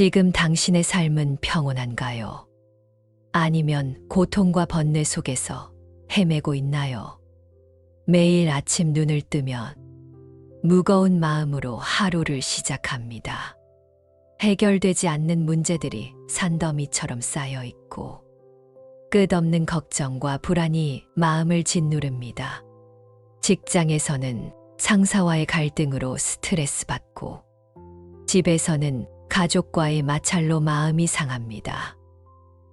지금 당신의 삶은 평온한가요? 아니면 고통과 번뇌 속에서 헤매고 있나요? 매일 아침 눈을 뜨면 무거운 마음으로 하루를 시작합니다. 해결되지 않는 문제들이 산더미처럼 쌓여 있고 끝없는 걱정과 불안이 마음을 짓누릅니다. 직장에서는 상사와의 갈등으로 스트레스 받고 집에서는 가족과의 마찰로 마음이 상합니다.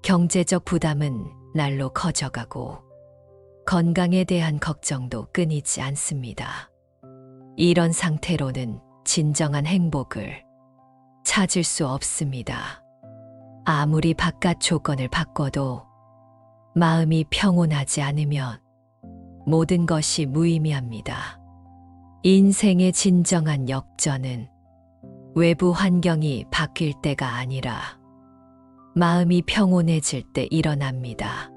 경제적 부담은 날로 커져가고 건강에 대한 걱정도 끊이지 않습니다. 이런 상태로는 진정한 행복을 찾을 수 없습니다. 아무리 바깥 조건을 바꿔도 마음이 평온하지 않으면 모든 것이 무의미합니다. 인생의 진정한 역전은 외부 환경이 바뀔 때가 아니라 마음이 평온해질 때 일어납니다.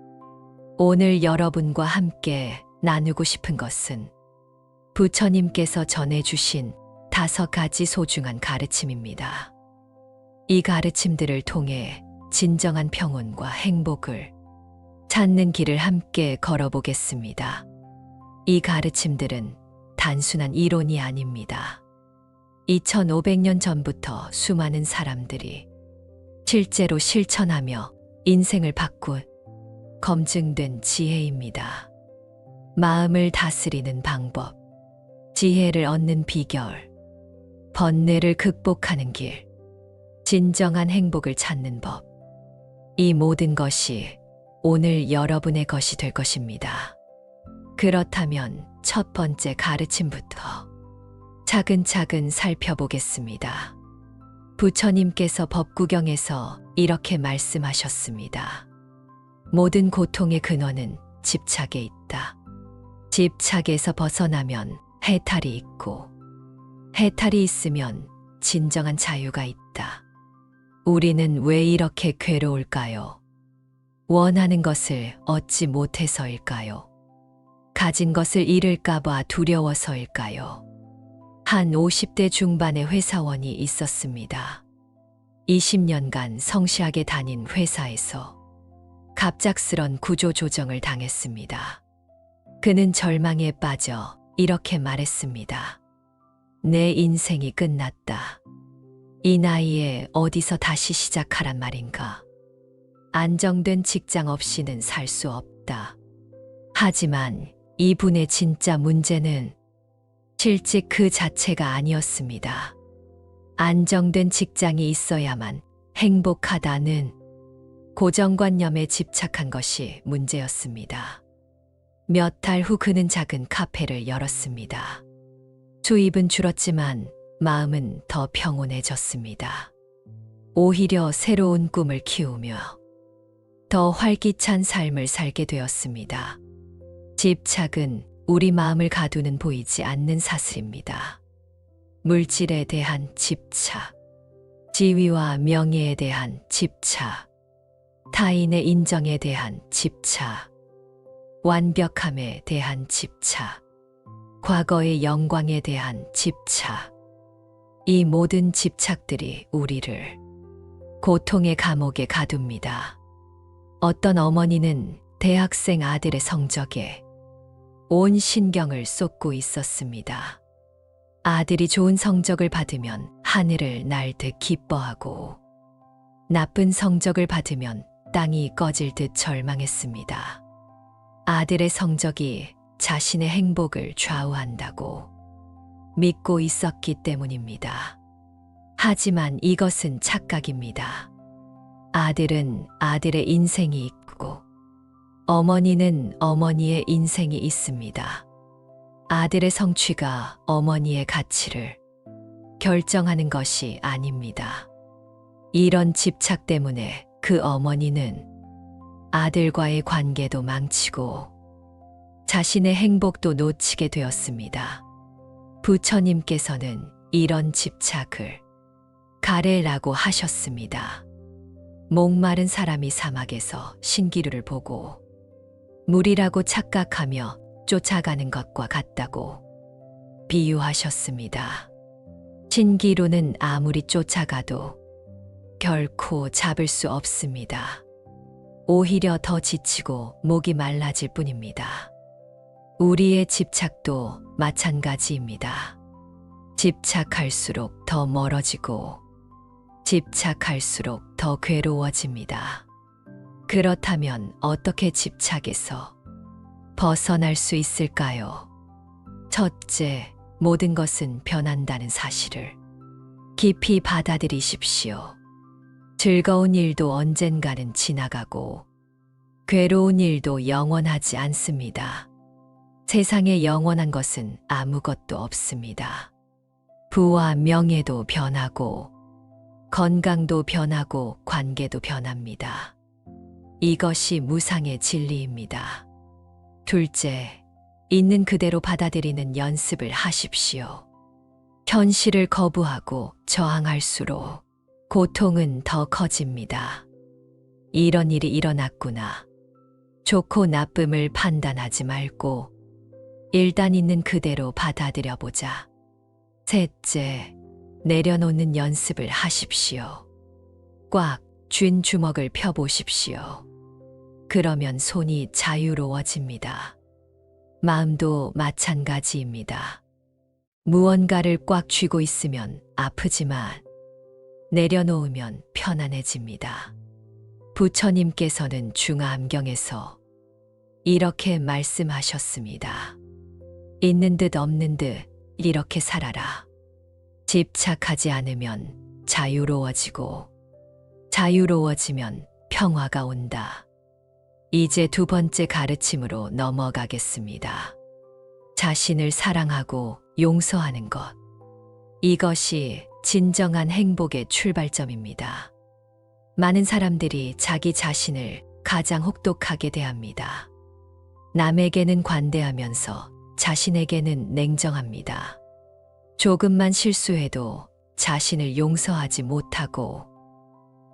오늘 여러분과 함께 나누고 싶은 것은 부처님께서 전해주신 5가지 소중한 가르침입니다. 이 가르침들을 통해 진정한 평온과 행복을 찾는 길을 함께 걸어보겠습니다. 이 가르침들은 단순한 이론이 아닙니다. 2500년 전부터 수많은 사람들이 실제로 실천하며 인생을 바꾼 검증된 지혜입니다. 마음을 다스리는 방법, 지혜를 얻는 비결, 번뇌를 극복하는 길, 진정한 행복을 찾는 법. 이 모든 것이 오늘 여러분의 것이 될 것입니다. 그렇다면 첫 번째 가르침부터 차근차근 살펴보겠습니다. 부처님께서 법구경에서 이렇게 말씀하셨습니다. 모든 고통의 근원은 집착에 있다. 집착에서 벗어나면 해탈이 있고, 해탈이 있으면 진정한 자유가 있다. 우리는 왜 이렇게 괴로울까요? 원하는 것을 얻지 못해서일까요? 가진 것을 잃을까봐 두려워서일까요? 한 50대 중반의 회사원이 있었습니다. 20년간 성실하게 다닌 회사에서 갑작스런 구조조정을 당했습니다. 그는 절망에 빠져 이렇게 말했습니다. 내 인생이 끝났다. 이 나이에 어디서 다시 시작하란 말인가? 안정된 직장 없이는 살 수 없다. 하지만 이분의 진짜 문제는 실제 그 자체가 아니었습니다. 안정된 직장이 있어야만 행복하다는 고정관념에 집착한 것이 문제였습니다. 몇 달 후 그는 작은 카페를 열었습니다. 수입은 줄었지만 마음은 더 평온해졌습니다. 오히려 새로운 꿈을 키우며 더 활기찬 삶을 살게 되었습니다. 집착은 우리 마음을 가두는 보이지 않는 사슬입니다. 물질에 대한 집착, 지위와 명예에 대한 집착, 타인의 인정에 대한 집착, 완벽함에 대한 집착, 과거의 영광에 대한 집착. 이 모든 집착들이 우리를 고통의 감옥에 가둡니다. 어떤 어머니는 대학생 아들의 성적에 온 신경을 쏟고 있었습니다. 아들이 좋은 성적을 받으면 하늘을 날 듯 기뻐하고 나쁜 성적을 받으면 땅이 꺼질 듯 절망했습니다. 아들의 성적이 자신의 행복을 좌우한다고 믿고 있었기 때문입니다. 하지만 이것은 착각입니다. 아들은 아들의 인생이 있고 어머니는 어머니의 인생이 있습니다. 아들의 성취가 어머니의 가치를 결정하는 것이 아닙니다. 이런 집착 때문에 그 어머니는 아들과의 관계도 망치고 자신의 행복도 놓치게 되었습니다. 부처님께서는 이런 집착을 가래라고 하셨습니다. 목마른 사람이 사막에서 신기루를 보고 물이라고 착각하며 쫓아가는 것과 같다고 비유하셨습니다. 신기루는 아무리 쫓아가도 결코 잡을 수 없습니다. 오히려 더 지치고 목이 말라질 뿐입니다. 우리의 집착도 마찬가지입니다. 집착할수록 더 멀어지고 집착할수록 더 괴로워집니다. 그렇다면 어떻게 집착에서 벗어날 수 있을까요? 첫째, 모든 것은 변한다는 사실을 깊이 받아들이십시오. 즐거운 일도 언젠가는 지나가고 괴로운 일도 영원하지 않습니다. 세상에 영원한 것은 아무것도 없습니다. 부와 명예도 변하고 건강도 변하고 관계도 변합니다. 이것이 무상의 진리입니다. 둘째, 있는 그대로 받아들이는 연습을 하십시오. 현실을 거부하고 저항할수록 고통은 더 커집니다. 이런 일이 일어났구나. 좋고 나쁨을 판단하지 말고 일단 있는 그대로 받아들여 보자. 셋째, 내려놓는 연습을 하십시오. 꽉 쥔 주먹을 펴보십시오. 그러면 손이 자유로워집니다. 마음도 마찬가지입니다. 무언가를 꽉 쥐고 있으면 아프지만 내려놓으면 편안해집니다. 부처님께서는 중화암경에서 이렇게 말씀하셨습니다. 있는 듯 없는 듯 이렇게 살아라. 집착하지 않으면 자유로워지고 자유로워지면 평화가 온다. 이제 두 번째 가르침으로 넘어가겠습니다. 자신을 사랑하고 용서하는 것. 이것이 진정한 행복의 출발점입니다. 많은 사람들이 자기 자신을 가장 혹독하게 대합니다. 남에게는 관대하면서 자신에게는 냉정합니다. 조금만 실수해도 자신을 용서하지 못하고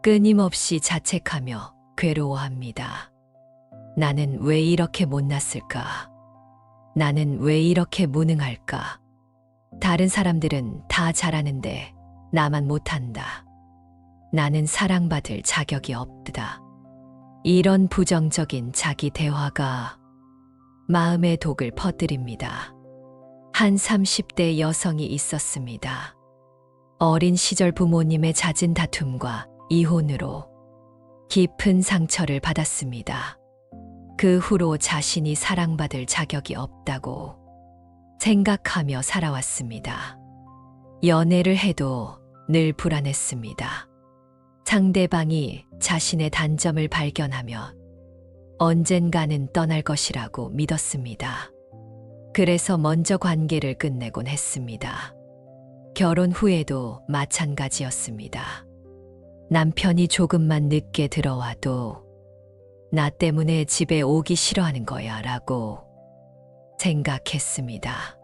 끊임없이 자책하며 괴로워합니다. 나는 왜 이렇게 못났을까? 나는 왜 이렇게 무능할까? 다른 사람들은 다 잘하는데 나만 못한다. 나는 사랑받을 자격이 없다. 이런 부정적인 자기 대화가 마음의 독을 퍼뜨립니다. 한 30대 여성이 있었습니다. 어린 시절 부모님의 잦은 다툼과 이혼으로 깊은 상처를 받았습니다. 그 후로 자신이 사랑받을 자격이 없다고 생각하며 살아왔습니다. 연애를 해도 늘 불안했습니다. 상대방이 자신의 단점을 발견하면 언젠가는 떠날 것이라고 믿었습니다. 그래서 먼저 관계를 끝내곤 했습니다. 결혼 후에도 마찬가지였습니다. 남편이 조금만 늦게 들어와도 나 때문에 집에 오기 싫어하는 거야 라고 생각했습니다.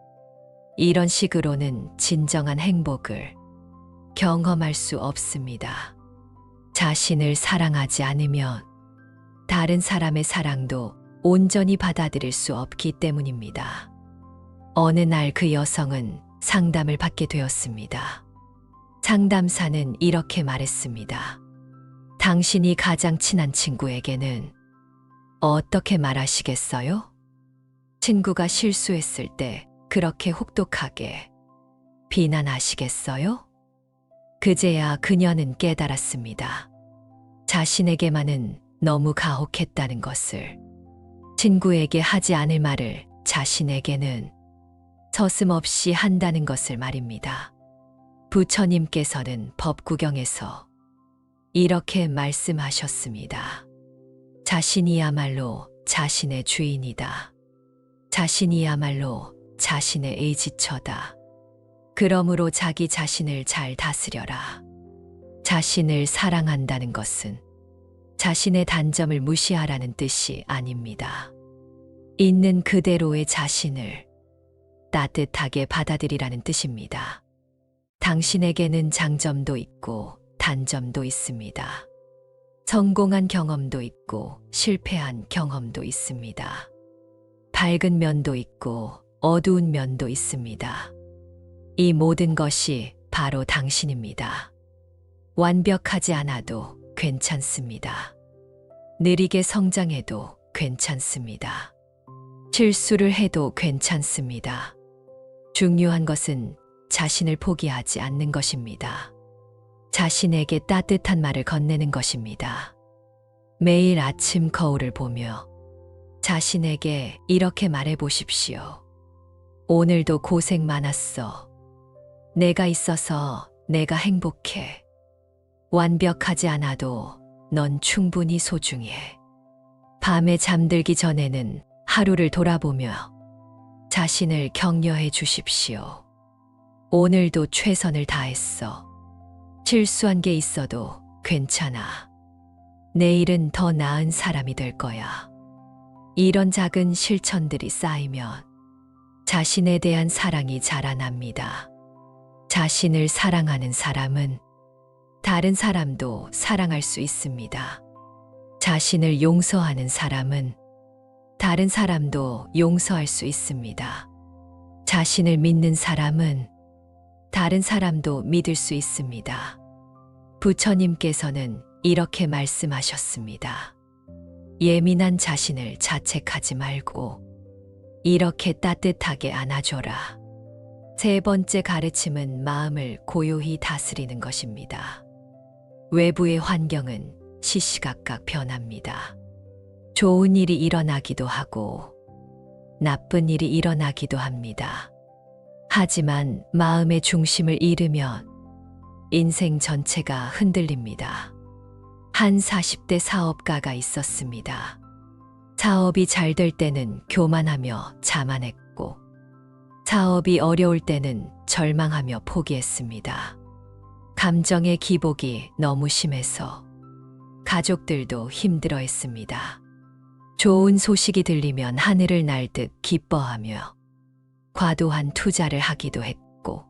이런 식으로는 진정한 행복을 경험할 수 없습니다. 자신을 사랑하지 않으면 다른 사람의 사랑도 온전히 받아들일 수 없기 때문입니다. 어느 날 그 여성은 상담을 받게 되었습니다. 상담사는 이렇게 말했습니다. 당신이 가장 친한 친구에게는 어떻게 말하시겠어요? 친구가 실수했을 때 그렇게 혹독하게 비난하시겠어요? 그제야 그녀는 깨달았습니다. 자신에게만은 너무 가혹했다는 것을. 친구에게 하지 않을 말을 자신에게는 서슴없이 한다는 것을 말입니다. 부처님께서는 법구경에서 이렇게 말씀하셨습니다. 자신이야말로 자신의 주인이다. 자신이야말로 자신의 의지처다. 그러므로 자기 자신을 잘 다스려라. 자신을 사랑한다는 것은 자신의 단점을 무시하라는 뜻이 아닙니다. 있는 그대로의 자신을 따뜻하게 받아들이라는 뜻입니다. 당신에게는 장점도 있고 단점도 있습니다. 성공한 경험도 있고 실패한 경험도 있습니다. 밝은 면도 있고 어두운 면도 있습니다. 이 모든 것이 바로 당신입니다. 완벽하지 않아도 괜찮습니다. 느리게 성장해도 괜찮습니다. 실수를 해도 괜찮습니다. 중요한 것은 자신을 포기하지 않는 것입니다. 자신에게 따뜻한 말을 건네는 것입니다. 매일 아침 거울을 보며 자신에게 이렇게 말해 보십시오. 오늘도 고생 많았어. 내가 있어서 내가 행복해. 완벽하지 않아도 넌 충분히 소중해. 밤에 잠들기 전에는 하루를 돌아보며 자신을 격려해 주십시오. 오늘도 최선을 다했어. 실수한 게 있어도 괜찮아. 내일은 더 나은 사람이 될 거야. 이런 작은 실천들이 쌓이면 자신에 대한 사랑이 자라납니다. 자신을 사랑하는 사람은 다른 사람도 사랑할 수 있습니다. 자신을 용서하는 사람은 다른 사람도 용서할 수 있습니다. 자신을 믿는 사람은 다른 사람도 믿을 수 있습니다. 부처님께서는 이렇게 말씀하셨습니다. 예민한 자신을 자책하지 말고 이렇게 따뜻하게 안아줘라. 세 번째 가르침은 마음을 고요히 다스리는 것입니다. 외부의 환경은 시시각각 변합니다. 좋은 일이 일어나기도 하고 나쁜 일이 일어나기도 합니다. 하지만 마음의 중심을 잃으면 인생 전체가 흔들립니다. 한 40대 사업가가 있었습니다. 사업이 잘 될 때는 교만하며 자만했고 사업이 어려울 때는 절망하며 포기했습니다. 감정의 기복이 너무 심해서 가족들도 힘들어했습니다. 좋은 소식이 들리면 하늘을 날듯 기뻐하며 과도한 투자를 하기도 했고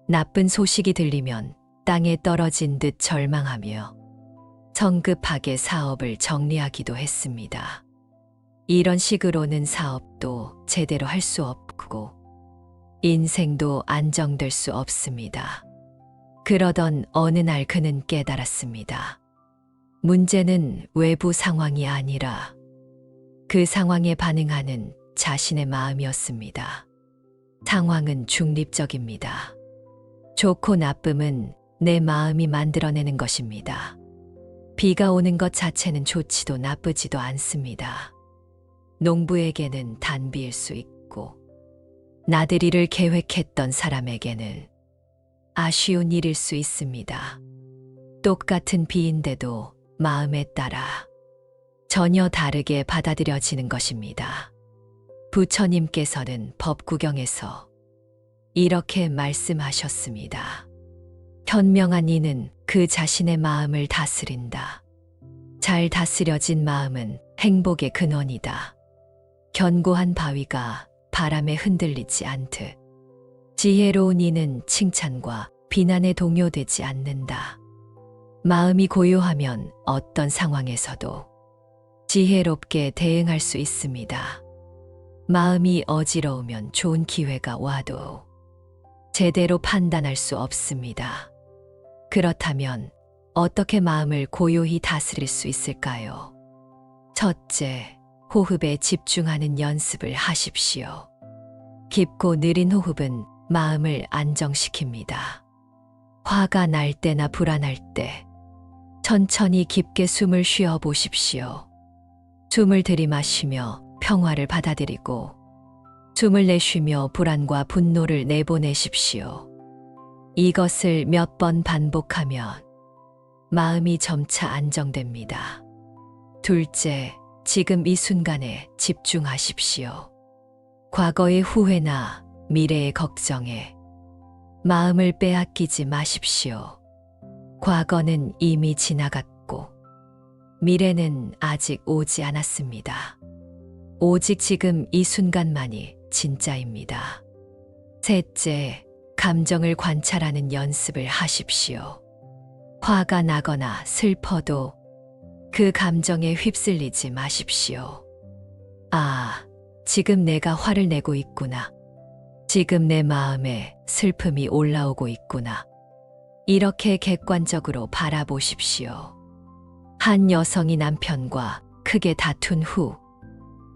나쁜 소식이 들리면 땅에 떨어진 듯 절망하며 성급하게 사업을 정리하기도 했습니다. 이런 식으로는 사업도 제대로 할 수 없고 인생도 안정될 수 없습니다. 그러던 어느 날 그는 깨달았습니다. 문제는 외부 상황이 아니라 그 상황에 반응하는 자신의 마음이었습니다. 상황은 중립적입니다. 좋고 나쁨은 내 마음이 만들어내는 것입니다. 비가 오는 것 자체는 좋지도 나쁘지도 않습니다. 농부에게는 단비일 수 있고 나들이를 계획했던 사람에게는 아쉬운 일일 수 있습니다. 똑같은 비인데도 마음에 따라 전혀 다르게 받아들여지는 것입니다. 부처님께서는 법구경에서 이렇게 말씀하셨습니다. 현명한 이는 그 자신의 마음을 다스린다. 잘 다스려진 마음은 행복의 근원이다. 견고한 바위가 바람에 흔들리지 않듯 지혜로운 이는 칭찬과 비난에 동요되지 않는다. 마음이 고요하면 어떤 상황에서도 지혜롭게 대응할 수 있습니다. 마음이 어지러우면 좋은 기회가 와도 제대로 판단할 수 없습니다. 그렇다면 어떻게 마음을 고요히 다스릴 수 있을까요? 첫째, 호흡에 집중하는 연습을 하십시오. 깊고 느린 호흡은 마음을 안정시킵니다. 화가 날 때나 불안할 때 천천히 깊게 숨을 쉬어 보십시오. 숨을 들이마시며 평화를 받아들이고 숨을 내쉬며 불안과 분노를 내보내십시오. 이것을 몇 번 반복하면 마음이 점차 안정됩니다. 둘째, 지금 이 순간에 집중하십시오. 과거의 후회나 미래의 걱정에 마음을 빼앗기지 마십시오. 과거는 이미 지나갔고 미래는 아직 오지 않았습니다. 오직 지금 이 순간만이 진짜입니다. 셋째, 감정을 관찰하는 연습을 하십시오. 화가 나거나 슬퍼도 그 감정에 휩쓸리지 마십시오. 아, 지금 내가 화를 내고 있구나. 지금 내 마음에 슬픔이 올라오고 있구나. 이렇게 객관적으로 바라보십시오. 한 여성이 남편과 크게 다툰 후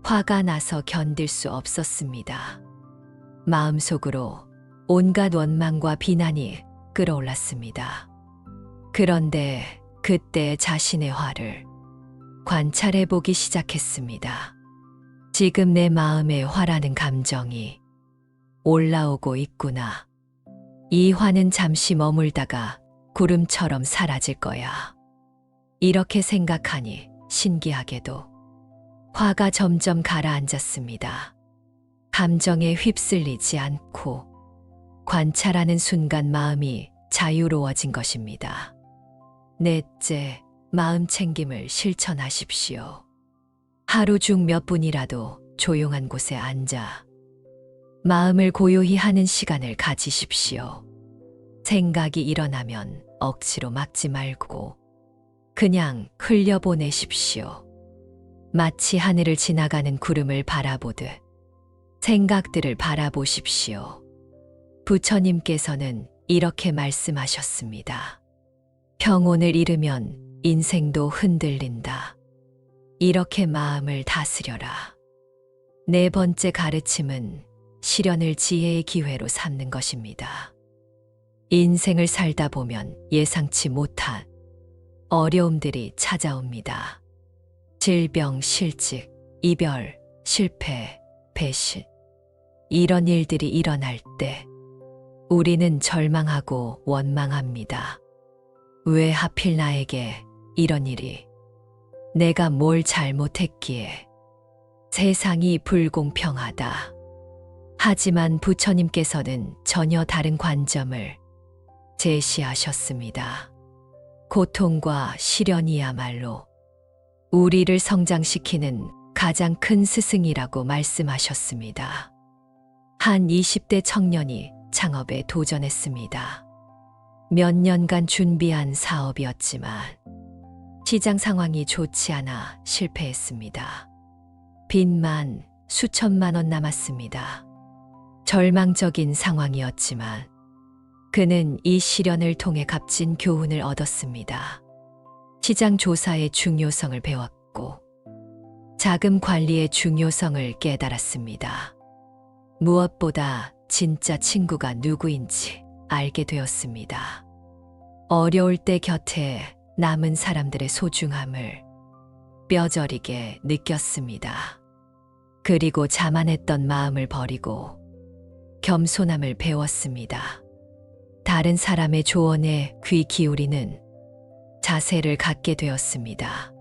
화가 나서 견딜 수 없었습니다. 마음속으로 온갖 원망과 비난이 끌어올랐습니다. 그런데 그때 자신의 화를 관찰해 보기 시작했습니다. 지금 내 마음에 화라는 감정이 올라오고 있구나. 이 화는 잠시 머물다가 구름처럼 사라질 거야. 이렇게 생각하니 신기하게도 화가 점점 가라앉았습니다. 감정에 휩쓸리지 않고 관찰하는 순간 마음이 자유로워진 것입니다. 넷째, 마음 챙김을 실천하십시오. 하루 중 몇 분이라도 조용한 곳에 앉아 마음을 고요히 하는 시간을 가지십시오. 생각이 일어나면 억지로 막지 말고 그냥 흘려보내십시오. 마치 하늘을 지나가는 구름을 바라보듯 생각들을 바라보십시오. 부처님께서는 이렇게 말씀하셨습니다. 평온을 잃으면 인생도 흔들린다. 이렇게 마음을 다스려라. 네 번째 가르침은 시련을 지혜의 기회로 삼는 것입니다. 인생을 살다 보면 예상치 못한 어려움들이 찾아옵니다. 질병, 실직, 이별, 실패, 배신. 이런 일들이 일어날 때 우리는 절망하고 원망합니다. 왜 하필 나에게 이런 일이? 내가 뭘 잘못했기에? 세상이 불공평하다. 하지만 부처님께서는 전혀 다른 관점을 제시하셨습니다. 고통과 시련이야말로 우리를 성장시키는 가장 큰 스승이라고 말씀하셨습니다. 한 20대 청년이 창업에 도전했습니다. 몇 년간 준비한 사업이었지만 시장 상황이 좋지 않아 실패했습니다. 빚만 수천만 원 남았습니다. 절망적인 상황이었지만 그는 이 시련을 통해 값진 교훈을 얻었습니다. 시장 조사의 중요성을 배웠고 자금 관리의 중요성을 깨달았습니다. 무엇보다 진짜 친구가 누구인지 알게 되었습니다. 어려울 때 곁에 남은 사람들의 소중함을 뼈저리게 느꼈습니다. 그리고 자만했던 마음을 버리고 겸손함을 배웠습니다. 다른 사람의 조언에 귀 기울이는 자세를 갖게 되었습니다.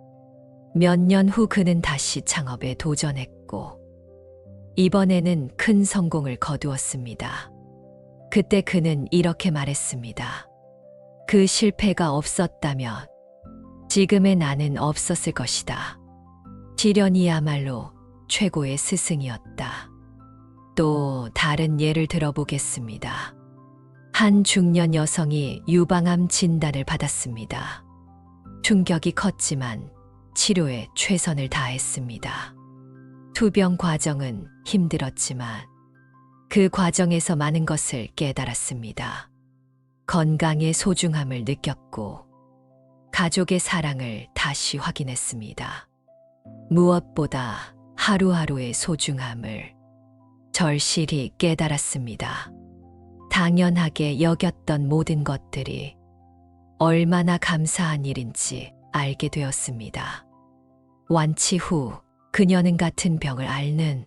몇 년 후 그는 다시 창업에 도전했고 이번에는 큰 성공을 거두었습니다. 그때 그는 이렇게 말했습니다. 그 실패가 없었다면 지금의 나는 없었을 것이다. 시련이야말로 최고의 스승이었다. 또 다른 예를 들어보겠습니다. 한 중년 여성이 유방암 진단을 받았습니다. 충격이 컸지만 치료에 최선을 다했습니다. 투병 과정은 힘들었지만 그 과정에서 많은 것을 깨달았습니다. 건강의 소중함을 느꼈고 가족의 사랑을 다시 확인했습니다. 무엇보다 하루하루의 소중함을 절실히 깨달았습니다. 당연하게 여겼던 모든 것들이 얼마나 감사한 일인지 알게 되었습니다. 완치 후 그녀는 같은 병을 앓는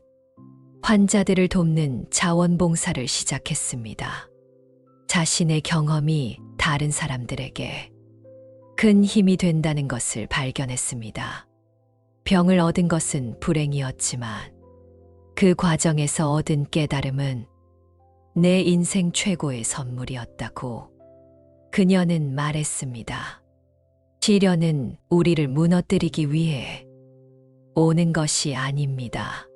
환자들을 돕는 자원봉사를 시작했습니다. 자신의 경험이 다른 사람들에게 큰 힘이 된다는 것을 발견했습니다. 병을 얻은 것은 불행이었지만 그 과정에서 얻은 깨달음은 내 인생 최고의 선물이었다고 그녀는 말했습니다. 시련은 우리를 무너뜨리기 위해 오는 것이 아닙니다.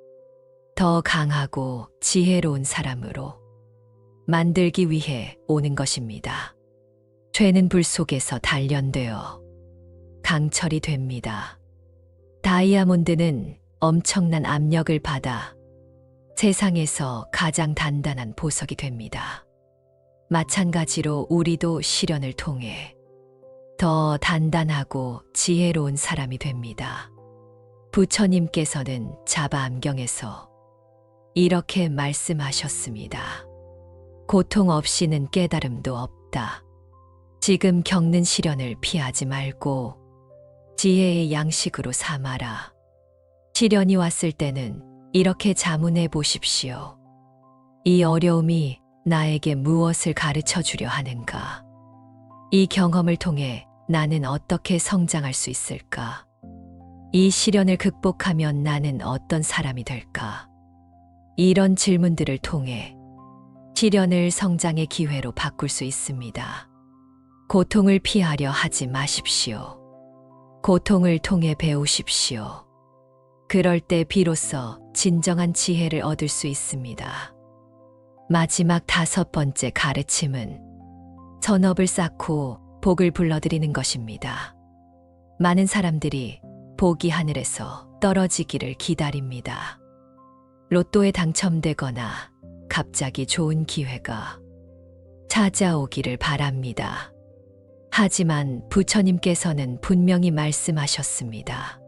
더 강하고 지혜로운 사람으로 만들기 위해 오는 것입니다. 죄는 불 속에서 단련되어 강철이 됩니다. 다이아몬드는 엄청난 압력을 받아 세상에서 가장 단단한 보석이 됩니다. 마찬가지로 우리도 시련을 통해 더 단단하고 지혜로운 사람이 됩니다. 부처님께서는 자바암경에서 이렇게 말씀하셨습니다. 고통 없이는 깨달음도 없다. 지금 겪는 시련을 피하지 말고 지혜의 양식으로 삼아라. 시련이 왔을 때는 이렇게 자문해 보십시오. 이 어려움이 나에게 무엇을 가르쳐 주려 하는가? 이 경험을 통해 나는 어떻게 성장할 수 있을까? 이 시련을 극복하면 나는 어떤 사람이 될까? 이런 질문들을 통해 시련을 성장의 기회로 바꿀 수 있습니다. 고통을 피하려 하지 마십시오. 고통을 통해 배우십시오. 그럴 때 비로소 진정한 지혜를 얻을 수 있습니다. 마지막 5번째 가르침은 선업을 쌓고 복을 불러들이는 것입니다. 많은 사람들이 복이 하늘에서 떨어지기를 기다립니다. 로또에 당첨되거나 갑자기 좋은 기회가 찾아오기를 바랍니다. 하지만 부처님께서는 분명히 말씀하셨습니다.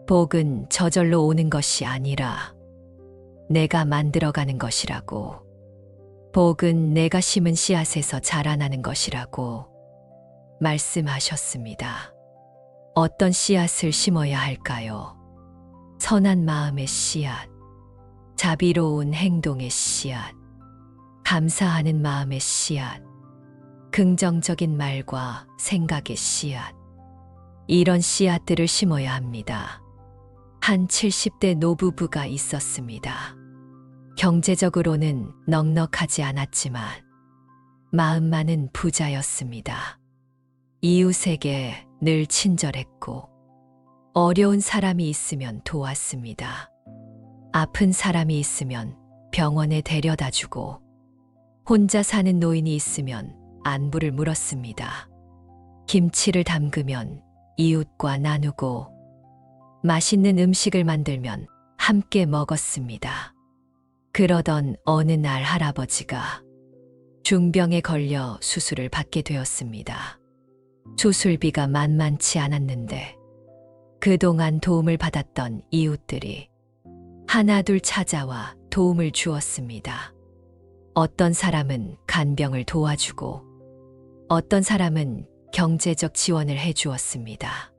복은 저절로 오는 것이 아니라 내가 만들어가는 것이라고. 복은 내가 심은 씨앗에서 자라나는 것이라고 말씀하셨습니다. 어떤 씨앗을 심어야 할까요? 선한 마음의 씨앗, 자비로운 행동의 씨앗, 감사하는 마음의 씨앗, 긍정적인 말과 생각의 씨앗. 이런 씨앗들을 심어야 합니다. 한 70대 노부부가 있었습니다. 경제적으로는 넉넉하지 않았지만 마음만은 부자였습니다. 이웃에게 늘 친절했고 어려운 사람이 있으면 도왔습니다. 아픈 사람이 있으면 병원에 데려다 주고 혼자 사는 노인이 있으면 안부를 물었습니다. 김치를 담그면 이웃과 나누고 맛있는 음식을 만들면 함께 먹었습니다. 그러던 어느 날 할아버지가 중병에 걸려 수술을 받게 되었습니다. 수술비가 만만치 않았는데 그동안 도움을 받았던 이웃들이 하나둘 찾아와 도움을 주었습니다. 어떤 사람은 간병을 도와주고 어떤 사람은 경제적 지원을 해주었습니다.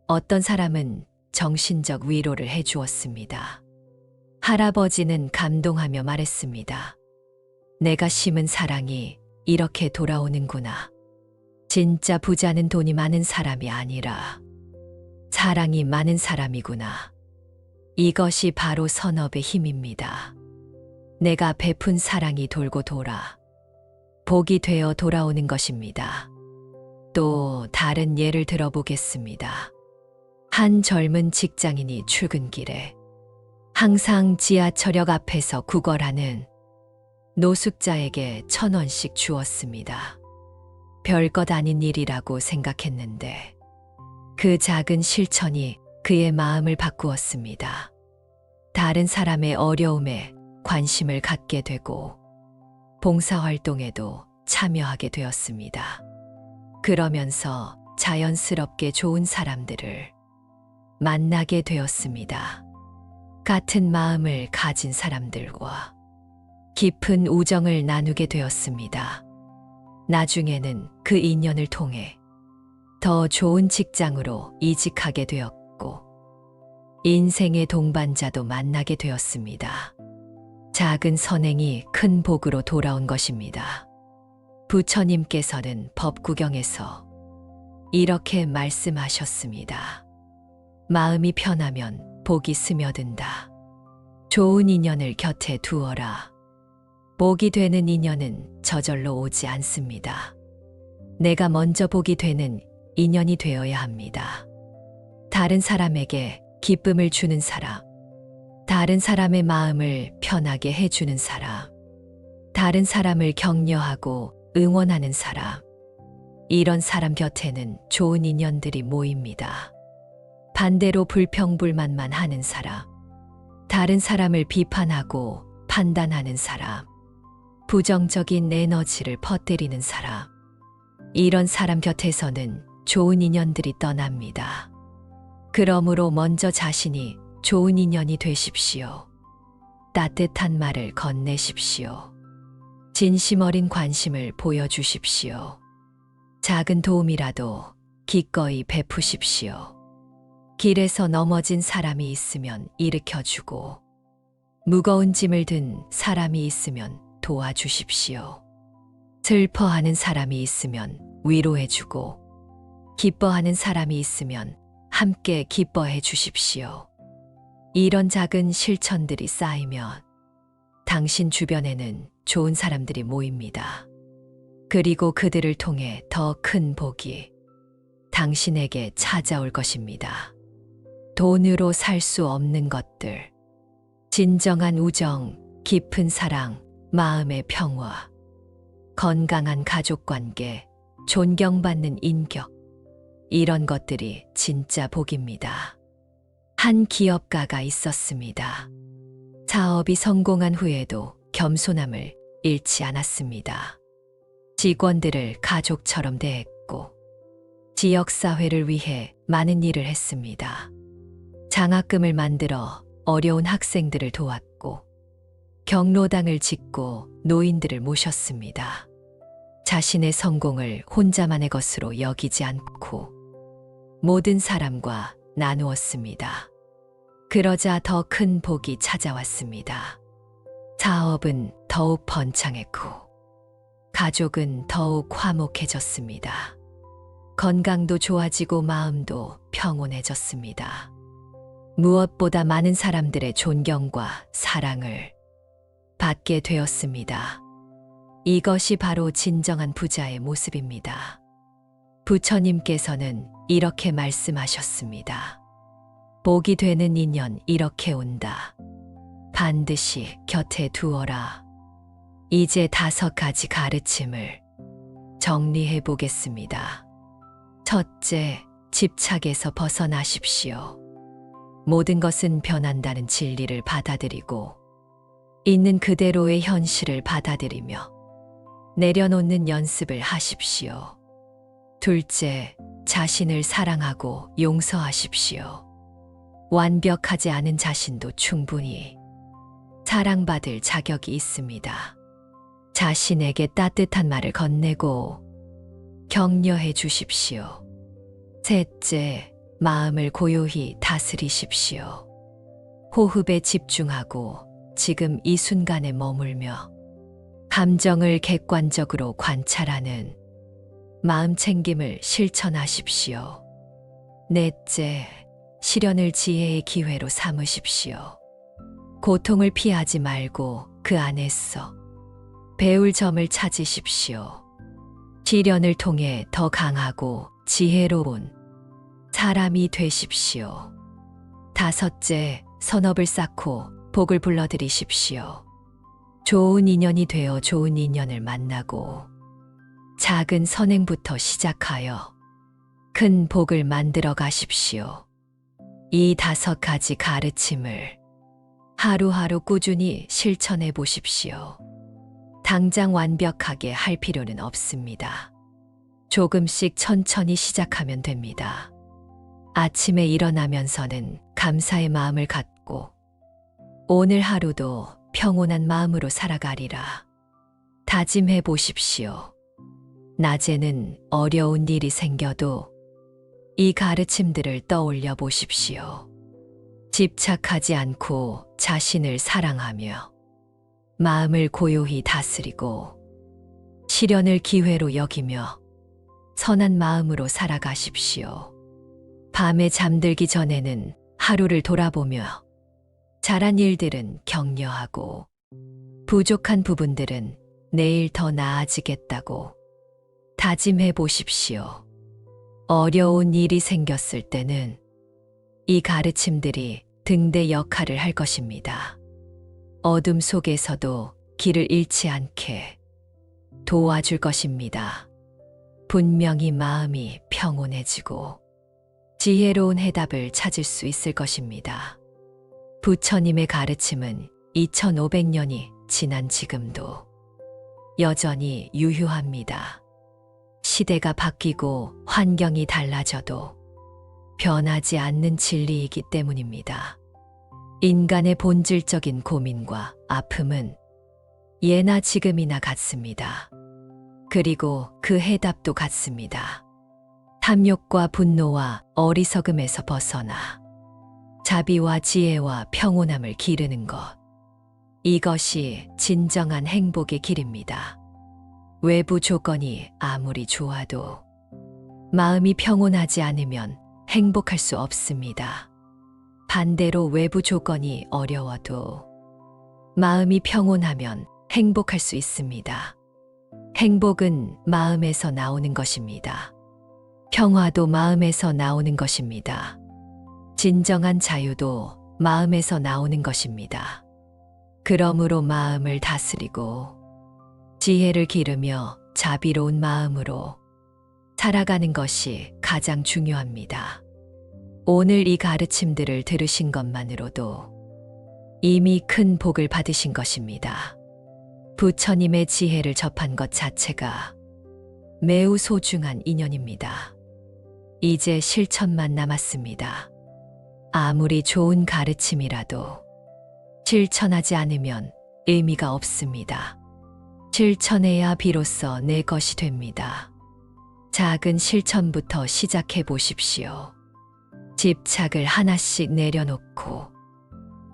어떤 사람은 정신적 위로를 해주었습니다. 할아버지는 감동하며 말했습니다. 내가 심은 사랑이 이렇게 돌아오는구나. 진짜 부자는 돈이 많은 사람이 아니라 사랑이 많은 사람이구나. 이것이 바로 선업의 힘입니다. 내가 베푼 사랑이 돌고 돌아 복이 되어 돌아오는 것입니다. 또 다른 예를 들어보겠습니다. 한 젊은 직장인이 출근길에 항상 지하철역 앞에서 구걸하는 노숙자에게 1,000원씩 주었습니다. 별것 아닌 일이라고 생각했는데 그 작은 실천이 그의 마음을 바꾸었습니다. 다른 사람의 어려움에 관심을 갖게 되고 봉사활동에도 참여하게 되었습니다. 그러면서 자연스럽게 좋은 사람들을 만나게 되었습니다. 같은 마음을 가진 사람들과 깊은 우정을 나누게 되었습니다. 나중에는 그 인연을 통해 더 좋은 직장으로 이직하게 되었고 인생의 동반자도 만나게 되었습니다. 작은 선행이 큰 복으로 돌아온 것입니다. 부처님께서는 법구경에서 이렇게 말씀하셨습니다. 마음이 편하면 복이 스며든다. 좋은 인연을 곁에 두어라. 복이 되는 인연은 저절로 오지 않습니다. 내가 먼저 복이 되는 인연이 되어야 합니다. 다른 사람에게 기쁨을 주는 사람, 다른 사람의 마음을 편하게 해주는 사람, 다른 사람을 격려하고 응원하는 사람, 이런 사람 곁에는 좋은 인연들이 모입니다. 반대로 불평불만만 하는 사람, 다른 사람을 비판하고 판단하는 사람, 부정적인 에너지를 퍼뜨리는 사람. 이런 사람 곁에서는 좋은 인연들이 떠납니다. 그러므로 먼저 자신이 좋은 인연이 되십시오. 따뜻한 말을 건네십시오. 진심 어린 관심을 보여주십시오. 작은 도움이라도 기꺼이 베푸십시오. 길에서 넘어진 사람이 있으면 일으켜주고, 무거운 짐을 든 사람이 있으면 도와주십시오. 슬퍼하는 사람이 있으면 위로해주고, 기뻐하는 사람이 있으면 함께 기뻐해 주십시오. 이런 작은 실천들이 쌓이면 당신 주변에는 좋은 사람들이 모입니다. 그리고 그들을 통해 더 큰 복이 당신에게 찾아올 것입니다. 돈으로 살 수 없는 것들, 진정한 우정, 깊은 사랑, 마음의 평화, 건강한 가족관계, 존경받는 인격, 이런 것들이 진짜 복입니다. 한 기업가가 있었습니다. 사업이 성공한 후에도 겸손함을 잃지 않았습니다. 직원들을 가족처럼 대했고, 지역사회를 위해 많은 일을 했습니다. 장학금을 만들어 어려운 학생들을 도왔고, 경로당을 짓고 노인들을 모셨습니다. 자신의 성공을 혼자만의 것으로 여기지 않고 모든 사람과 나누었습니다. 그러자 더 큰 복이 찾아왔습니다. 사업은 더욱 번창했고, 가족은 더욱 화목해졌습니다. 건강도 좋아지고 마음도 평온해졌습니다. 무엇보다 많은 사람들의 존경과 사랑을 받게 되었습니다. 이것이 바로 진정한 부자의 모습입니다. 부처님께서는 이렇게 말씀하셨습니다. 복이 되는 인연 이렇게 온다. 반드시 곁에 두어라. 이제 5가지 가르침을 정리해 보겠습니다. 첫째, 집착에서 벗어나십시오. 모든 것은 변한다는 진리를 받아들이고, 있는 그대로의 현실을 받아들이며 내려놓는 연습을 하십시오. 둘째, 자신을 사랑하고 용서하십시오. 완벽하지 않은 자신도 충분히 사랑받을 자격이 있습니다. 자신에게 따뜻한 말을 건네고 격려해 주십시오. 셋째, 마음을 고요히 다스리십시오. 호흡에 집중하고 지금 이 순간에 머물며 감정을 객관적으로 관찰하는 마음 챙김을 실천하십시오. 넷째, 시련을 지혜의 기회로 삼으십시오. 고통을 피하지 말고 그 안에서 배울 점을 찾으십시오. 시련을 통해 더 강하고 지혜로운 사람이 되십시오. 다섯째, 선업을 쌓고 복을 불러들이십시오. 좋은 인연이 되어 좋은 인연을 만나고 작은 선행부터 시작하여 큰 복을 만들어 가십시오. 이 5가지 가르침을 하루하루 꾸준히 실천해 보십시오. 당장 완벽하게 할 필요는 없습니다. 조금씩 천천히 시작하면 됩니다. 아침에 일어나면서는 감사의 마음을 갖고 오늘 하루도 평온한 마음으로 살아가리라 다짐해 보십시오. 낮에는 어려운 일이 생겨도 이 가르침들을 떠올려 보십시오. 집착하지 않고 자신을 사랑하며 마음을 고요히 다스리고 시련을 기회로 여기며 선한 마음으로 살아가십시오. 밤에 잠들기 전에는 하루를 돌아보며 잘한 일들은 격려하고 부족한 부분들은 내일 더 나아지겠다고 다짐해 보십시오. 어려운 일이 생겼을 때는 이 가르침들이 등대 역할을 할 것입니다. 어둠 속에서도 길을 잃지 않게 도와줄 것입니다. 분명히 마음이 평온해지고 지혜로운 해답을 찾을 수 있을 것입니다. 부처님의 가르침은 2500년이 지난 지금도 여전히 유효합니다. 시대가 바뀌고 환경이 달라져도 변하지 않는 진리이기 때문입니다. 인간의 본질적인 고민과 아픔은 예나 지금이나 같습니다. 그리고 그 해답도 같습니다. 탐욕과 분노와 어리석음에서 벗어나 자비와 지혜와 평온함을 기르는 것. 이것이 진정한 행복의 길입니다. 외부 조건이 아무리 좋아도 마음이 평온하지 않으면 행복할 수 없습니다. 반대로 외부 조건이 어려워도 마음이 평온하면 행복할 수 있습니다. 행복은 마음에서 나오는 것입니다. 평화도 마음에서 나오는 것입니다. 진정한 자유도 마음에서 나오는 것입니다. 그러므로 마음을 다스리고 지혜를 기르며 자비로운 마음으로 살아가는 것이 가장 중요합니다. 오늘 이 가르침들을 들으신 것만으로도 이미 큰 복을 받으신 것입니다. 부처님의 지혜를 접한 것 자체가 매우 소중한 인연입니다. 이제 실천만 남았습니다. 아무리 좋은 가르침이라도 실천하지 않으면 의미가 없습니다. 실천해야 비로소 내 것이 됩니다. 작은 실천부터 시작해 보십시오. 집착을 하나씩 내려놓고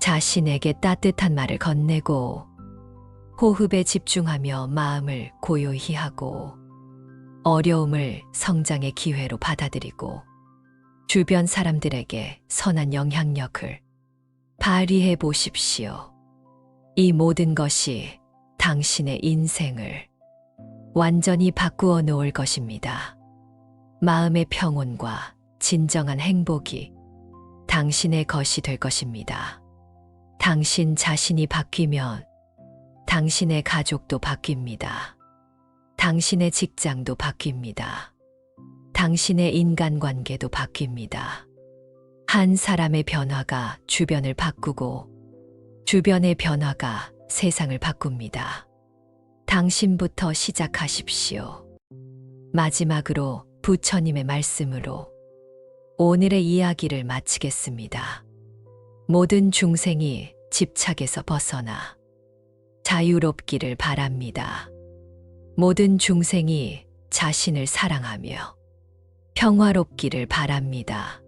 자신에게 따뜻한 말을 건네고 호흡에 집중하며 마음을 고요히 하고 어려움을 성장의 기회로 받아들이고 주변 사람들에게 선한 영향력을 발휘해 보십시오. 이 모든 것이 당신의 인생을 완전히 바꾸어 놓을 것입니다. 마음의 평온과 진정한 행복이 당신의 것이 될 것입니다. 당신 자신이 바뀌면 당신의 가족도 바뀝니다. 당신의 직장도 바뀝니다. 당신의 인간관계도 바뀝니다. 한 사람의 변화가 주변을 바꾸고 주변의 변화가 세상을 바꿉니다. 당신부터 시작하십시오. 마지막으로 부처님의 말씀으로 오늘의 이야기를 마치겠습니다. 모든 중생이 집착에서 벗어나 자유롭기를 바랍니다. 모든 중생이 자신을 사랑하며 평화롭기를 바랍니다.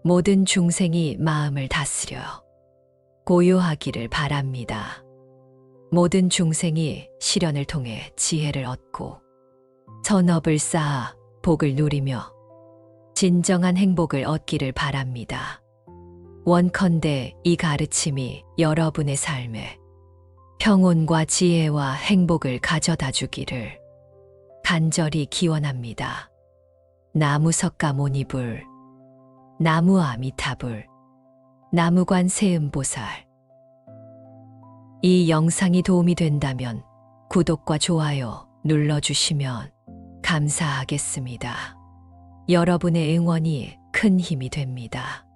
모든 중생이 마음을 다스려 고요하기를 바랍니다. 모든 중생이 시련을 통해 지혜를 얻고 선업을 쌓아 복을 누리며 진정한 행복을 얻기를 바랍니다. 원컨대 이 가르침이 여러분의 삶에 평온과 지혜와 행복을 가져다 주기를 간절히 기원합니다. 나무석가모니불, 나무아미타불, 나무관세음보살. 이 영상이 도움이 된다면 구독과 좋아요 눌러주시면 감사하겠습니다. 여러분의 응원이 큰 힘이 됩니다.